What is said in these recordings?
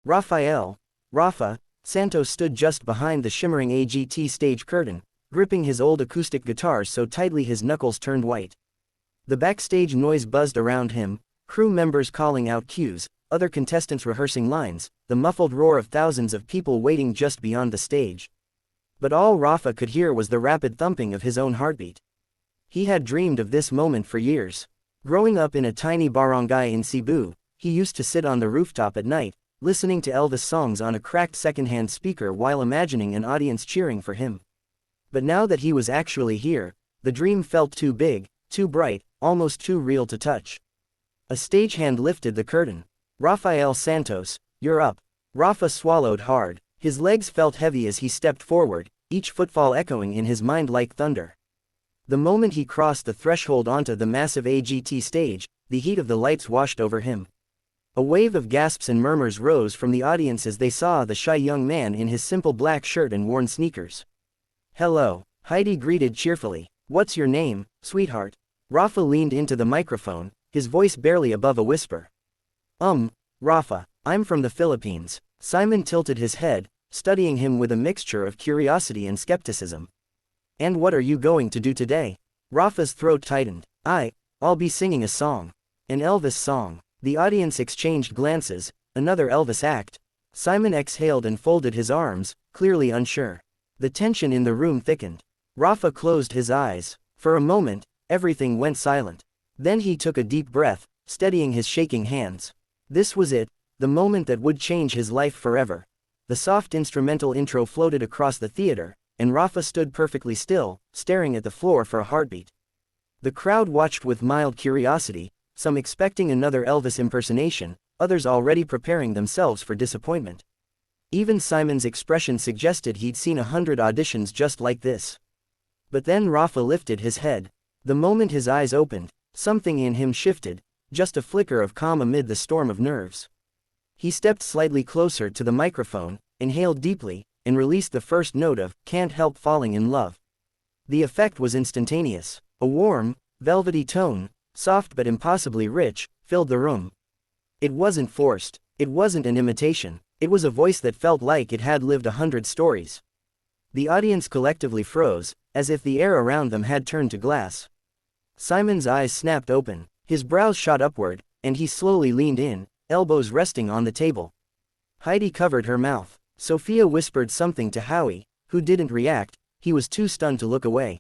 Rafael, Rafa, Santos stood just behind the shimmering AGT stage curtain, gripping his old acoustic guitar so tightly his knuckles turned white. The backstage noise buzzed around him, crew members calling out cues, other contestants rehearsing lines, the muffled roar of thousands of people waiting just beyond the stage. But all Rafa could hear was the rapid thumping of his own heartbeat. He had dreamed of this moment for years. Growing up in a tiny barangay in Cebu, he used to sit on the rooftop at night, listening to Elvis songs on a cracked secondhand speaker while imagining an audience cheering for him. But now that he was actually here, the dream felt too big, too bright, almost too real to touch. A stagehand lifted the curtain. Rafael Santos, you're up. Rafa swallowed hard. His legs felt heavy as he stepped forward, each footfall echoing in his mind like thunder. The moment he crossed the threshold onto the massive AGT stage, the heat of the lights washed over him. A wave of gasps and murmurs rose from the audience as they saw the shy young man in his simple black shirt and worn sneakers. Hello, Heidi greeted cheerfully. What's your name, sweetheart? Rafa leaned into the microphone, his voice barely above a whisper. Rafa, I'm from the Philippines. Simon tilted his head, studying him with a mixture of curiosity and skepticism. And what are you going to do today? Rafa's throat tightened. I'll be singing a song. An Elvis song. The audience exchanged glances. Another Elvis act. Simon exhaled and folded his arms, clearly unsure. The tension in the room thickened. Rafa closed his eyes. For a moment, everything went silent. Then he took a deep breath, steadying his shaking hands. This was it, the moment that would change his life forever. The soft instrumental intro floated across the theater, and Rafa stood perfectly still, staring at the floor for a heartbeat. The crowd watched with mild curiosity, some expecting another Elvis impersonation, others already preparing themselves for disappointment. Even Simon's expression suggested he'd seen 100 auditions just like this. But then Rafa lifted his head. The moment his eyes opened, something in him shifted, just a flicker of calm amid the storm of nerves. He stepped slightly closer to the microphone, inhaled deeply, and released the first note of "Can't Help Falling in Love." The effect was instantaneous. A warm, velvety tone, soft but impossibly rich, filled the room. It wasn't forced, it wasn't an imitation, it was a voice that felt like it had lived 100 stories. The audience collectively froze, as if the air around them had turned to glass. Simon's eyes snapped open, his brows shot upward, and he slowly leaned in, elbows resting on the table. Heidi covered her mouth. Sophia whispered something to Howie, who didn't react. He was too stunned to look away.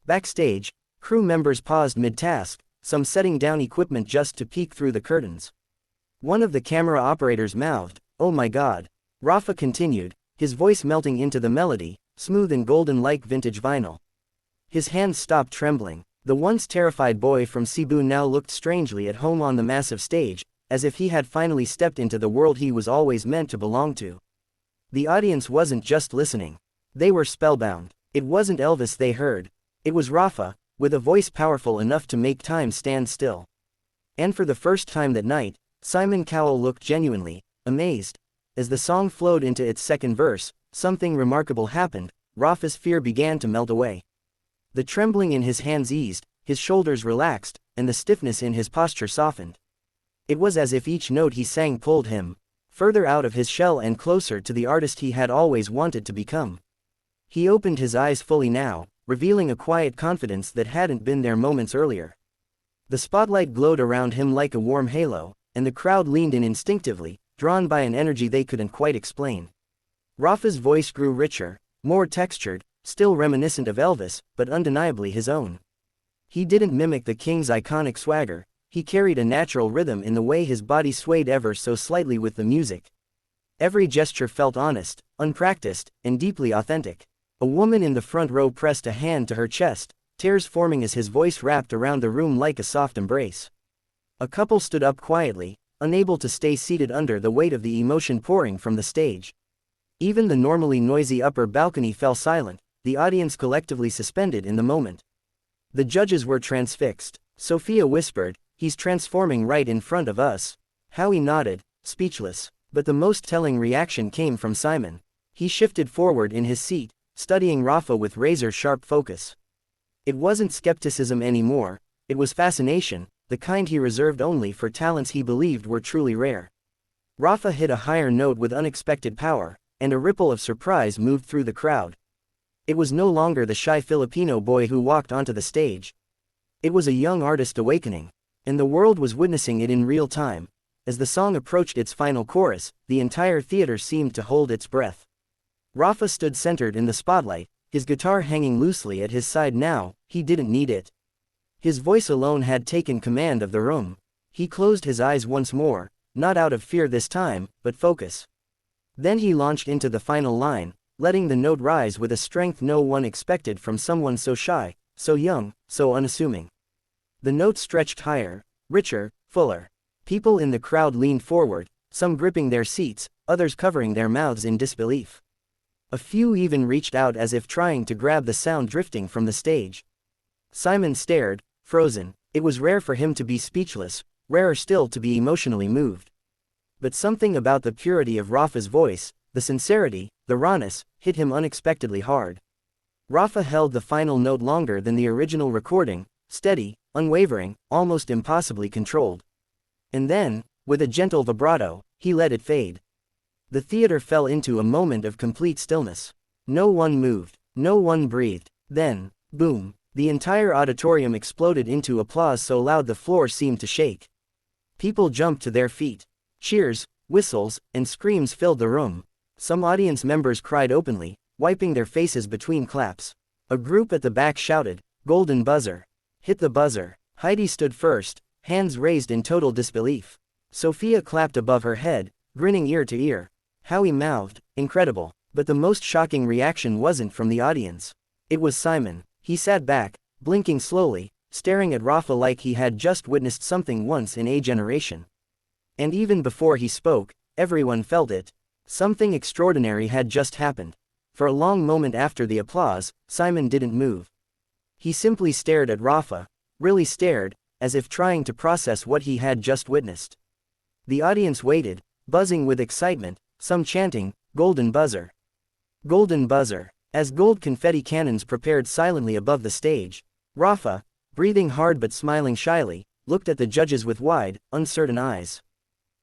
Backstage, crew members paused mid-task, some setting down equipment just to peek through the curtains. One of the camera operators mouthed, "Oh my God." Rafa continued, his voice melting into the melody, smooth and golden like vintage vinyl. His hands stopped trembling. The once terrified boy from Cebu now looked strangely at home on the massive stage, as if he had finally stepped into the world he was always meant to belong to. The audience wasn't just listening. They were spellbound. It wasn't Elvis they heard. It was Rafa, with a voice powerful enough to make time stand still. And for the first time that night, Simon Cowell looked genuinely amazed. As the song flowed into its second verse, something remarkable happened. Rafa's fear began to melt away. The trembling in his hands eased, his shoulders relaxed, and the stiffness in his posture softened. It was as if each note he sang pulled him further out of his shell and closer to the artist he had always wanted to become. He opened his eyes fully now, revealing a quiet confidence that hadn't been there moments earlier. The spotlight glowed around him like a warm halo, and the crowd leaned in instinctively, drawn by an energy they couldn't quite explain. Rafa's voice grew richer, more textured, still reminiscent of Elvis, but undeniably his own. He didn't mimic the King's iconic swagger, he carried a natural rhythm in the way his body swayed ever so slightly with the music. Every gesture felt honest, unpracticed, and deeply authentic. A woman in the front row pressed a hand to her chest, tears forming as his voice wrapped around the room like a soft embrace. A couple stood up quietly, unable to stay seated under the weight of the emotion pouring from the stage. Even the normally noisy upper balcony fell silent, the audience collectively suspended in the moment. The judges were transfixed. Sophia whispered, "He's transforming right in front of us." Howie nodded, speechless. But the most telling reaction came from Simon. He shifted forward in his seat, studying Rafa with razor-sharp focus. It wasn't skepticism anymore, it was fascination, the kind he reserved only for talents he believed were truly rare. Rafa hit a higher note with unexpected power, and a ripple of surprise moved through the crowd. It was no longer the shy Filipino boy who walked onto the stage. It was a young artist awakening, and the world was witnessing it in real time. As the song approached its final chorus, the entire theater seemed to hold its breath. Rafa stood centered in the spotlight, his guitar hanging loosely at his side now. He didn't need it. His voice alone had taken command of the room. He closed his eyes once more, not out of fear this time, but focus. Then he launched into the final line, letting the note rise with a strength no one expected from someone so shy, so young, so unassuming. The note stretched higher, richer, fuller. People in the crowd leaned forward, some gripping their seats, others covering their mouths in disbelief. A few even reached out as if trying to grab the sound drifting from the stage. Simon stared, frozen. It was rare for him to be speechless, rarer still to be emotionally moved. But something about the purity of Rafa's voice, the sincerity, the rawness, hit him unexpectedly hard. Rafa held the final note longer than the original recording, steady, unwavering, almost impossibly controlled. And then, with a gentle vibrato, he let it fade. The theater fell into a moment of complete stillness. No one moved, no one breathed. Then, boom, the entire auditorium exploded into applause so loud the floor seemed to shake. People jumped to their feet. Cheers, whistles, and screams filled the room. Some audience members cried openly, wiping their faces between claps. A group at the back shouted, "Golden buzzer! Hit the buzzer!" Heidi stood first, hands raised in total disbelief. Sophia clapped above her head, grinning ear to ear. Howie mouthed, "Incredible." But the most shocking reaction wasn't from the audience. It was Simon. He sat back, blinking slowly, staring at Rafa like he had just witnessed something once in a generation. And even before he spoke, everyone felt it. Something extraordinary had just happened. For a long moment after the applause, Simon didn't move. He simply stared at Rafa, really stared, as if trying to process what he had just witnessed. The audience waited, buzzing with excitement, some chanting, "Golden buzzer! Golden buzzer!" As gold confetti cannons prepared silently above the stage. Rafa, breathing hard but smiling shyly, looked at the judges with wide, uncertain eyes.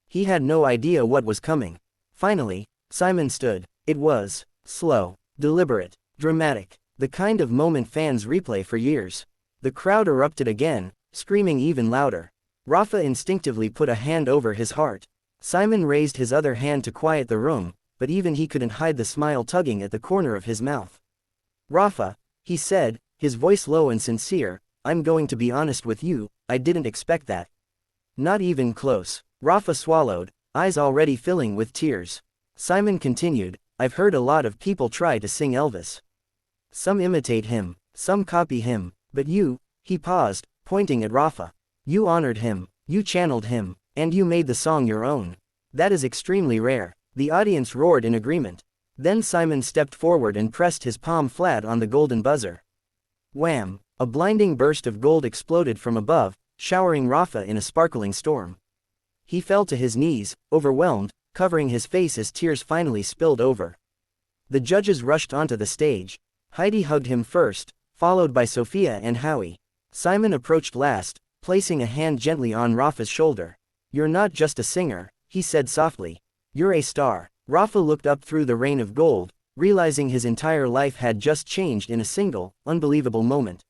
He had no idea what was coming. Finally, Simon stood. It was slow, deliberate, dramatic, the kind of moment fans replay for years. The crowd erupted again, screaming even louder. Rafa instinctively put a hand over his heart. Simon raised his other hand to quiet the room, but even he couldn't hide the smile tugging at the corner of his mouth. "Rafa," he said, his voice low and sincere, "I'm going to be honest with you, I didn't expect that. Not even close." Rafa swallowed, eyes already filling with tears. Simon continued, "I've heard a lot of people try to sing Elvis. Some imitate him, some copy him, but you," he paused, pointing at Rafa. "You honored him, you channeled him, and you made the song your own. That is extremely rare." The audience roared in agreement. Then Simon stepped forward and pressed his palm flat on the golden buzzer. Wham! A blinding burst of gold exploded from above, showering Rafa in a sparkling storm. He fell to his knees, overwhelmed, covering his face as tears finally spilled over. The judges rushed onto the stage. Heidi hugged him first, followed by Sophia and Howie. Simon approached last, placing a hand gently on Rafa's shoulder. "You're not just a singer," he said softly. "You're a star." Rafa looked up through the rain of gold, realizing his entire life had just changed in a single, unbelievable moment.